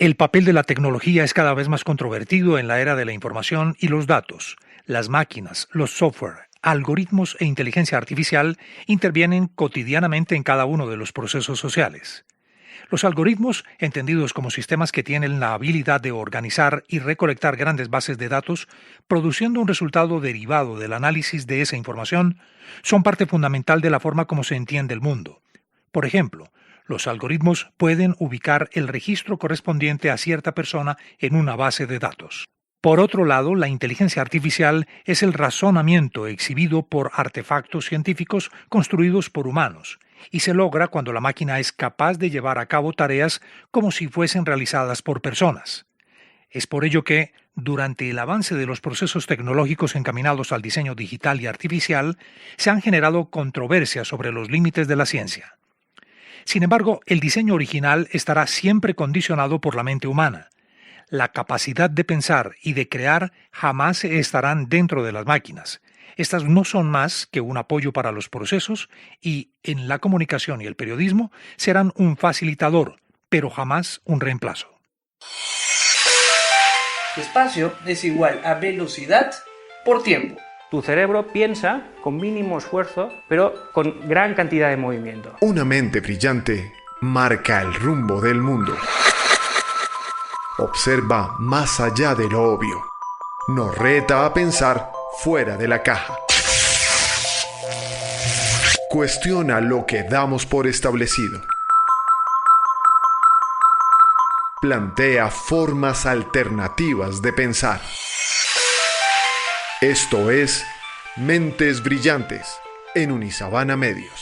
El papel de la tecnología es cada vez más controvertido en la era de la información y los datos. Las máquinas, los software, algoritmos e inteligencia artificial intervienen cotidianamente en cada uno de los procesos sociales. Los algoritmos, entendidos como sistemas que tienen la habilidad de organizar y recolectar grandes bases de datos, produciendo un resultado derivado del análisis de esa información, son parte fundamental de la forma como se entiende el mundo. Por ejemplo, los algoritmos pueden ubicar el registro correspondiente a cierta persona en una base de datos. Por otro lado, la inteligencia artificial es el razonamiento exhibido por artefactos científicos construidos por humanos, y se logra cuando la máquina es capaz de llevar a cabo tareas como si fuesen realizadas por personas. Es por ello que, durante el avance de los procesos tecnológicos encaminados al diseño digital y artificial, se han generado controversias sobre los límites de la ciencia. Sin embargo, el diseño original estará siempre condicionado por la mente humana. La capacidad de pensar y de crear jamás estarán dentro de las máquinas. Estas no son más que un apoyo para los procesos y, en la comunicación y el periodismo, serán un facilitador, pero jamás un reemplazo. Espacio es igual a velocidad por tiempo. Tu cerebro piensa con mínimo esfuerzo, pero con gran cantidad de movimiento. Una mente brillante marca el rumbo del mundo. Observa más allá de lo obvio. Nos reta a pensar fuera de la caja. Cuestiona lo que damos por establecido. Plantea formas alternativas de pensar. Esto es Mentes Brillantes en Unisabana Medios.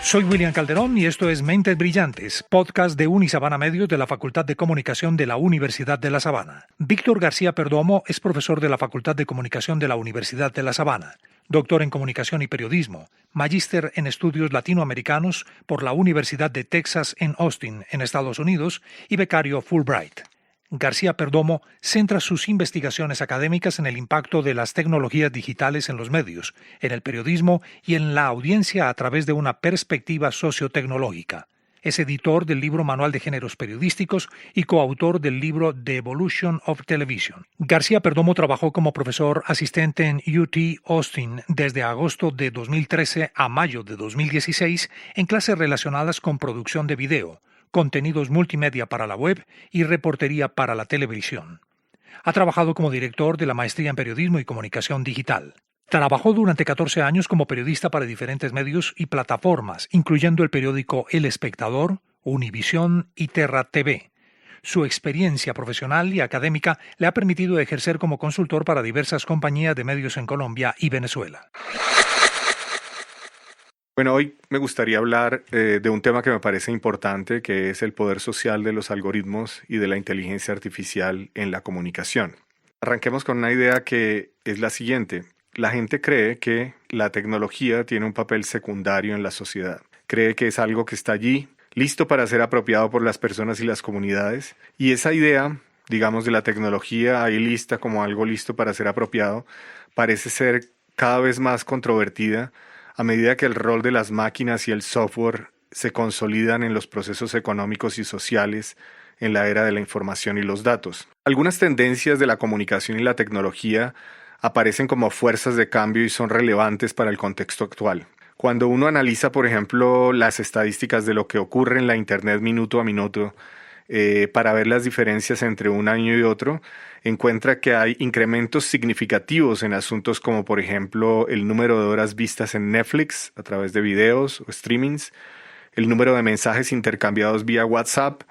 Soy William Calderón y esto es Mentes Brillantes, podcast de Unisabana Medios de la Facultad de Comunicación de la Universidad de La Sabana. Víctor García Perdomo es profesor de la Facultad de Comunicación de la Universidad de La Sabana, doctor en Comunicación y Periodismo, magíster en Estudios Latinoamericanos por la Universidad de Texas en Austin, en Estados Unidos, y becario Fulbright. García Perdomo centra sus investigaciones académicas en el impacto de las tecnologías digitales en los medios, en el periodismo y en la audiencia a través de una perspectiva sociotecnológica. Es editor del libro Manual de Géneros Periodísticos y coautor del libro The Evolution of Television. García Perdomo trabajó como profesor asistente en UT Austin desde agosto de 2013 a mayo de 2016 en clases relacionadas con producción de video, contenidos multimedia para la web y reportería para la televisión. Ha trabajado como director de la Maestría en Periodismo y Comunicación Digital. Trabajó durante 14 años como periodista para diferentes medios y plataformas, incluyendo el periódico El Espectador, Univisión y Terra TV. Su experiencia profesional y académica le ha permitido ejercer como consultor para diversas compañías de medios en Colombia y Venezuela. Bueno, hoy me gustaría hablar de un tema que me parece importante, que es el poder social de los algoritmos y de la inteligencia artificial en la comunicación. Arranquemos con una idea que es la siguiente. La gente cree que la tecnología tiene un papel secundario en la sociedad. Cree que es algo que está allí, listo para ser apropiado por las personas y las comunidades. Y esa idea, digamos, de la tecnología ahí lista como algo listo para ser apropiado, parece ser cada vez más controvertida a medida que el rol de las máquinas y el software se consolidan en los procesos económicos y sociales en la era de la información y los datos. Algunas tendencias de la comunicación y la tecnología aparecen como fuerzas de cambio y son relevantes para el contexto actual. Cuando uno analiza, por ejemplo, las estadísticas de lo que ocurre en la Internet minuto a minuto, para ver las diferencias entre un año y otro, encuentra que hay incrementos significativos en asuntos como, por ejemplo, el número de horas vistas en Netflix a través de videos o streamings, el número de mensajes intercambiados vía WhatsApp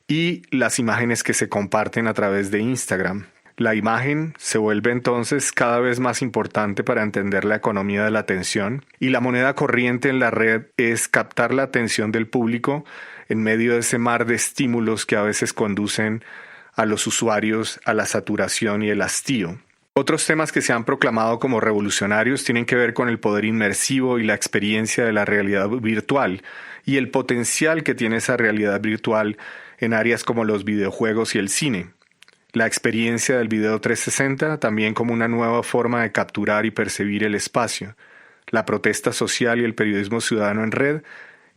y las imágenes que se comparten a través de Instagram. La imagen se vuelve entonces cada vez más importante para entender la economía de la atención y la moneda corriente en la red es captar la atención del público en medio de ese mar de estímulos que a veces conducen a los usuarios a la saturación y el hastío. Otros temas que se han proclamado como revolucionarios tienen que ver con el poder inmersivo y la experiencia de la realidad virtual y el potencial que tiene esa realidad virtual en áreas como los videojuegos y el cine. la experiencia del video 360 también como una nueva forma de capturar y percibir el espacio, la protesta social y el periodismo ciudadano en red,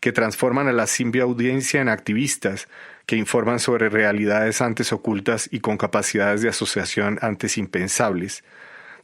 que transforman a la simple audiencia en activistas que informan sobre realidades antes ocultas y con capacidades de asociación antes impensables.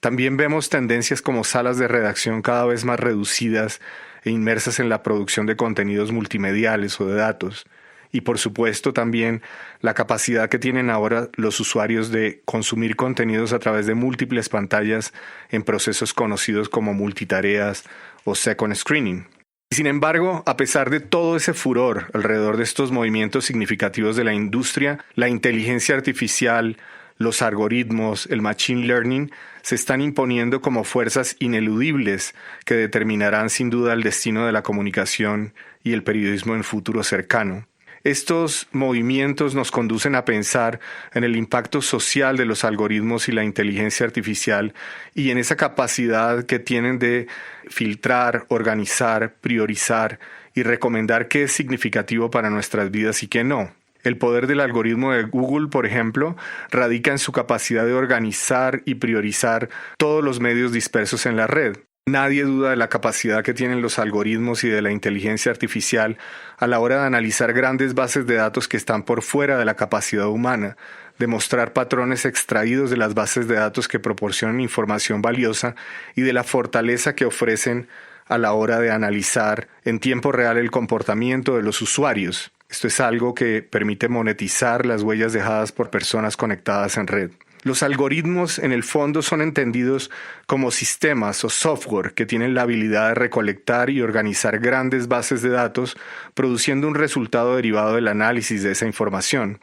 También vemos tendencias como salas de redacción cada vez más reducidas e inmersas en la producción de contenidos multimediales o de datos. Y por supuesto también la capacidad que tienen ahora los usuarios de consumir contenidos a través de múltiples pantallas en procesos conocidos como multitareas o second screening. Sin embargo, a pesar de todo ese furor alrededor de estos movimientos significativos de la industria, la inteligencia artificial, los algoritmos, el machine learning, se están imponiendo como fuerzas ineludibles que determinarán sin duda el destino de la comunicación y el periodismo en futuro cercano. Estos movimientos nos conducen a pensar en el impacto social de los algoritmos y la inteligencia artificial y en esa capacidad que tienen de filtrar, organizar, priorizar y recomendar qué es significativo para nuestras vidas y qué no. El poder del algoritmo de Google, por ejemplo, radica en su capacidad de organizar y priorizar todos los medios dispersos en la red. Nadie duda de la capacidad que tienen los algoritmos y de la inteligencia artificial a la hora de analizar grandes bases de datos que están por fuera de la capacidad humana, de mostrar patrones extraídos de las bases de datos que proporcionan información valiosa y de la fortaleza que ofrecen a la hora de analizar en tiempo real el comportamiento de los usuarios. Esto es algo que permite monetizar las huellas dejadas por personas conectadas en red. Los algoritmos, en el fondo, son entendidos como sistemas o software que tienen la habilidad de recolectar y organizar grandes bases de datos, produciendo un resultado derivado del análisis de esa información.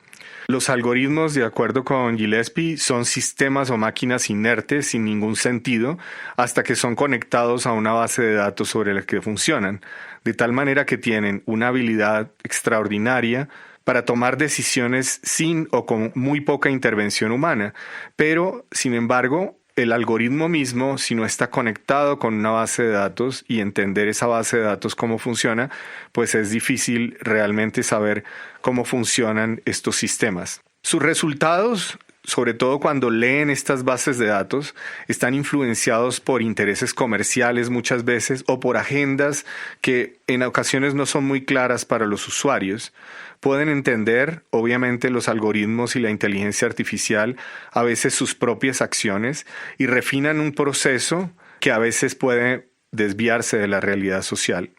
Los algoritmos, de acuerdo con Gillespie, son sistemas o máquinas inertes sin ningún sentido hasta que son conectados a una base de datos sobre la que funcionan, de tal manera que tienen una habilidad extraordinaria para tomar decisiones sin o con muy poca intervención humana. Pero, sin embargo, el algoritmo mismo, si no está conectado con una base de datos y entender esa base de datos cómo funciona, pues es difícil realmente saber cómo funcionan estos sistemas. Sus resultados, sobre todo cuando leen estas bases de datos, están influenciados por intereses comerciales muchas veces o por agendas que en ocasiones no son muy claras para los usuarios. Pueden entender, obviamente, los algoritmos y la inteligencia artificial, a veces sus propias acciones, y refinan un proceso que a veces puede desviarse de la realidad social.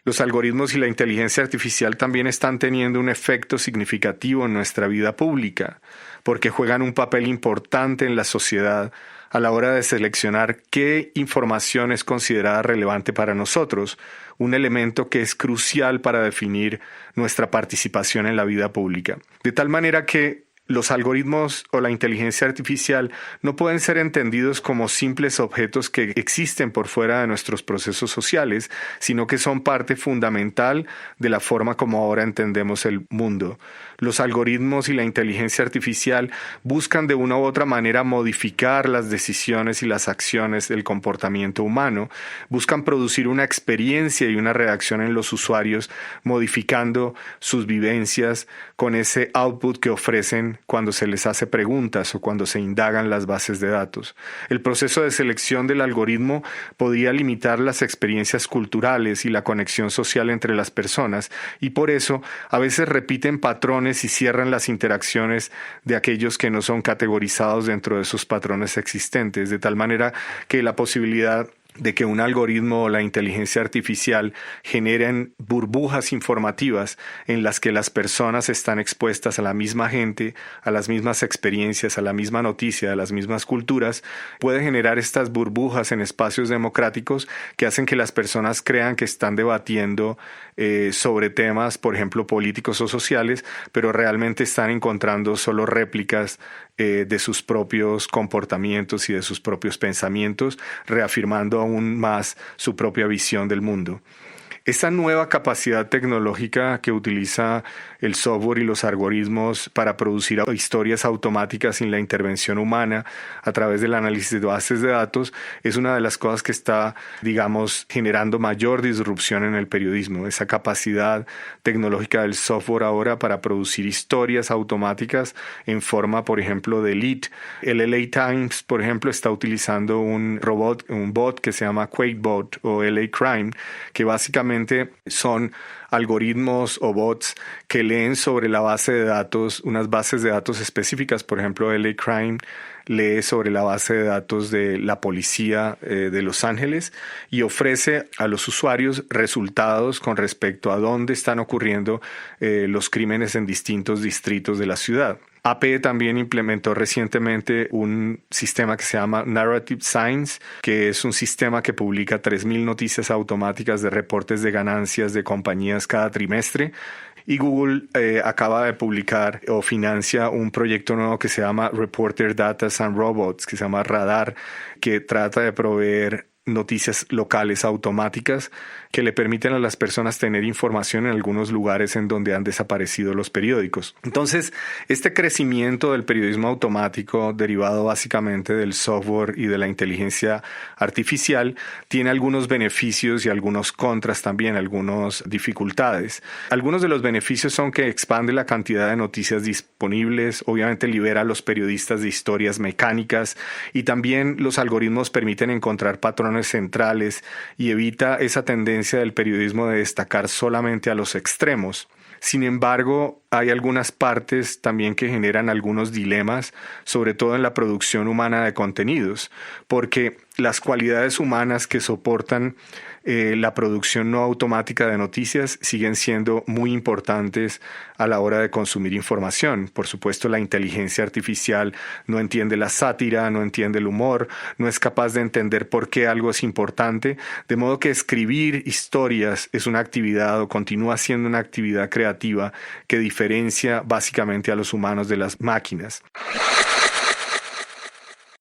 Los algoritmos y la inteligencia artificial también están teniendo un efecto significativo en nuestra vida pública, porque juegan un papel importante en la sociedad a la hora de seleccionar qué información es considerada relevante para nosotros, un elemento que es crucial para definir nuestra participación en la vida pública. De tal manera que los algoritmos o la inteligencia artificial no pueden ser entendidos como simples objetos que existen por fuera de nuestros procesos sociales, sino que son parte fundamental de la forma como ahora entendemos el mundo. Los algoritmos y la inteligencia artificial buscan de una u otra manera modificar las decisiones y las acciones del comportamiento humano, buscan producir una experiencia y una reacción en los usuarios, modificando sus vivencias con ese output que ofrecen cuando se les hace preguntas o cuando se indagan las bases de datos. El proceso de selección del algoritmo podría limitar las experiencias culturales y la conexión social entre las personas, y por eso a veces repiten patrones y cierran las interacciones de aquellos que no son categorizados dentro de esos patrones existentes, de tal manera que la posibilidad de que un algoritmo o la inteligencia artificial generen burbujas informativas en las que las personas están expuestas a la misma gente, a las mismas experiencias, a la misma noticia, a las mismas culturas, puede generar estas burbujas en espacios democráticos que hacen que las personas crean que están debatiendo sobre temas, por ejemplo, políticos o sociales, pero realmente están encontrando solo réplicas de sus propios comportamientos y de sus propios pensamientos, reafirmando aún más su propia visión del mundo. Esa nueva capacidad tecnológica que utiliza el software y los algoritmos para producir historias automáticas sin la intervención humana a través del análisis de bases de datos es una de las cosas que está, digamos, generando mayor disrupción en el periodismo. Esa capacidad tecnológica del software ahora para producir historias automáticas en forma, por ejemplo, de lead. El LA Times, por ejemplo, está utilizando un bot que se llama QuakeBot o LA Crime, que básicamente son algoritmos o bots que leen sobre la base de datos, unas bases de datos específicas. Por ejemplo, LA Crime lee sobre la base de datos de la policía de Los Ángeles y ofrece a los usuarios resultados con respecto a dónde están ocurriendo los crímenes en distintos distritos de la ciudad. AP también implementó recientemente un sistema que se llama Narrative Science, que es un sistema que publica 3,000 noticias automáticas de reportes de ganancias de compañías cada trimestre. Y Google acaba de publicar o financia un proyecto nuevo que se llama Reporter Data and Robots, que se llama Radar, que trata de proveer noticias locales automáticas que le permiten a las personas tener información en algunos lugares en donde han desaparecido los periódicos. Entonces, este crecimiento del periodismo automático, derivado básicamente del software y de la inteligencia artificial, tiene algunos beneficios y algunos contras también, algunas dificultades. Algunos de los beneficios son que expande la cantidad de noticias disponibles, obviamente libera a los periodistas de historias mecánicas y también los algoritmos permiten encontrar patrones centrales y evita esa tendencia del periodismo de destacar solamente a los extremos. Sin embargo, hay algunas partes también que generan algunos dilemas, sobre todo en la producción humana de contenidos, porque las cualidades humanas que soportan la producción no automática de noticias siguen siendo muy importantes a la hora de consumir información. Por supuesto, la inteligencia artificial no entiende la sátira, no entiende el humor, no es capaz de entender por qué algo es importante, de modo que escribir historias es una actividad o continúa siendo una actividad creativa que diferencia básicamente a los humanos de las máquinas.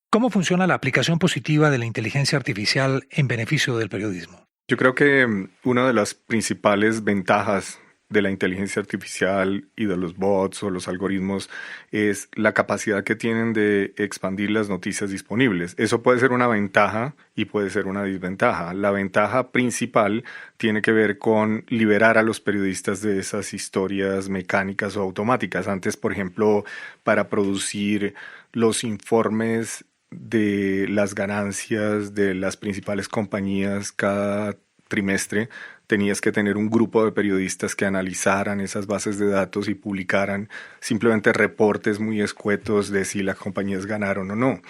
¿Cómo funciona la aplicación positiva de la inteligencia artificial en beneficio del periodismo? Yo creo que una de las principales ventajas de la inteligencia artificial y de los bots o los algoritmos es la capacidad que tienen de expandir las noticias disponibles. Eso puede ser una ventaja y puede ser una desventaja. La ventaja principal tiene que ver con liberar a los periodistas de esas historias mecánicas o automáticas. Antes, por ejemplo, para producir los informes de las ganancias de las principales compañías cada trimestre, tenías que tener un grupo de periodistas que analizaran esas bases de datos y publicaran simplemente reportes muy escuetos de si las compañías ganaron o no.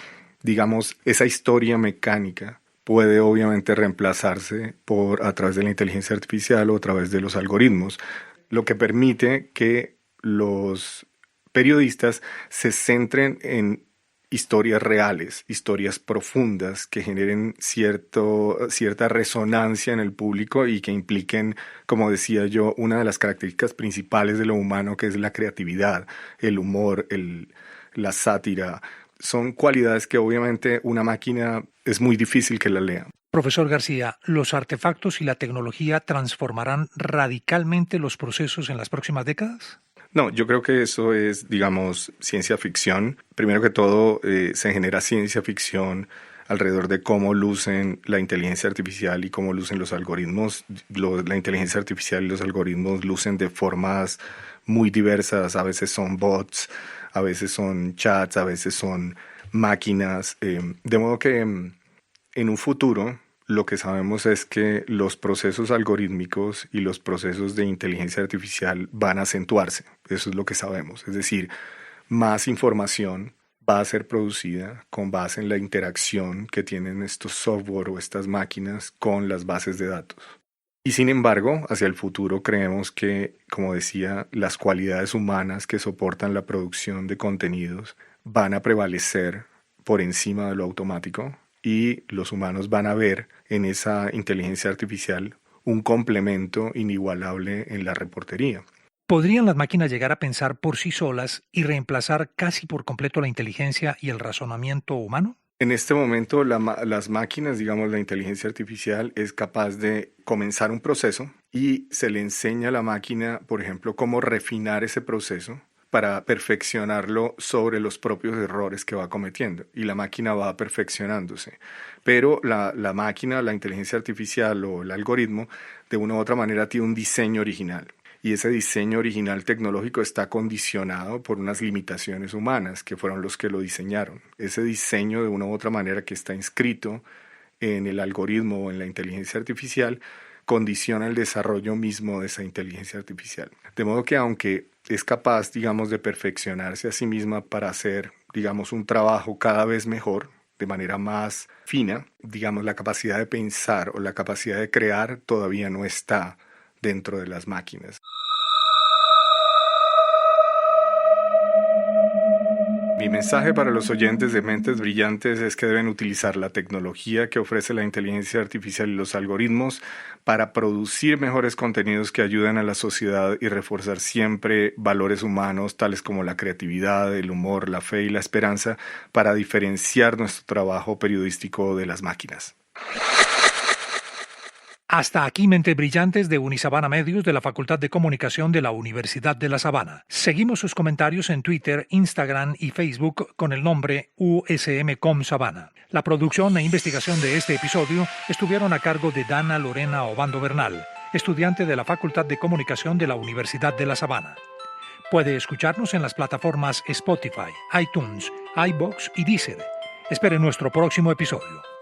Digamos, esa historia mecánica puede obviamente reemplazarse a través de la inteligencia artificial o a través de los algoritmos, lo que permite que los periodistas se centren en historias reales, historias profundas que generen cierta resonancia en el público y que impliquen, como decía yo, una de las características principales de lo humano, que es la creatividad, el humor, la sátira. Son cualidades que obviamente una máquina es muy difícil que la lea. Profesor García, ¿los artefactos y la tecnología transformarán radicalmente los procesos en las próximas décadas? No, yo creo que eso es, digamos, ciencia ficción. Primero que todo, se genera ciencia ficción alrededor de cómo lucen la inteligencia artificial y cómo lucen los algoritmos. La inteligencia artificial y los algoritmos lucen de formas muy diversas. A veces son bots, a veces son chats, a veces son máquinas. De modo que en un futuro lo que sabemos es que los procesos algorítmicos y los procesos de inteligencia artificial van a acentuarse. Eso es lo que sabemos. Es decir, más información va a ser producida con base en la interacción que tienen estos software o estas máquinas con las bases de datos. Y sin embargo, hacia el futuro creemos que, como decía, las cualidades humanas que soportan la producción de contenidos van a prevalecer por encima de lo automático. Y los humanos van a ver en esa inteligencia artificial un complemento inigualable en la reportería. ¿Podrían las máquinas llegar a pensar por sí solas y reemplazar casi por completo la inteligencia y el razonamiento humano? En este momento las máquinas, digamos la inteligencia artificial, es capaz de comenzar un proceso y se le enseña a la máquina, por ejemplo, cómo refinar ese proceso para perfeccionarlo sobre los propios errores que va cometiendo. Y la máquina va perfeccionándose. Pero la máquina, la inteligencia artificial o el algoritmo, de una u otra manera tiene un diseño original. Y ese diseño original tecnológico está condicionado por unas limitaciones humanas que fueron los que lo diseñaron. Ese diseño de una u otra manera que está inscrito en el algoritmo o en la inteligencia artificial condiciona el desarrollo mismo de esa inteligencia artificial. De modo que aunque es capaz, digamos, de perfeccionarse a sí misma para hacer, digamos, un trabajo cada vez mejor, de manera más fina, digamos, la capacidad de pensar o la capacidad de crear todavía no está dentro de las máquinas. Mi mensaje para los oyentes de Mentes Brillantes es que deben utilizar la tecnología que ofrece la inteligencia artificial y los algoritmos para producir mejores contenidos que ayuden a la sociedad y reforzar siempre valores humanos tales como la creatividad, el humor, la fe y la esperanza para diferenciar nuestro trabajo periodístico de las máquinas. Hasta aquí Mentes Brillantes de Unisabana Medios de la Facultad de Comunicación de la Universidad de La Sabana. Seguimos sus comentarios en Twitter, Instagram y Facebook con el nombre USM.com Sabana. La producción e investigación de este episodio estuvieron a cargo de Dana Lorena Obando Bernal, estudiante de la Facultad de Comunicación de la Universidad de La Sabana. Puede escucharnos en las plataformas Spotify, iTunes, iVoox y Deezer. Espere nuestro próximo episodio.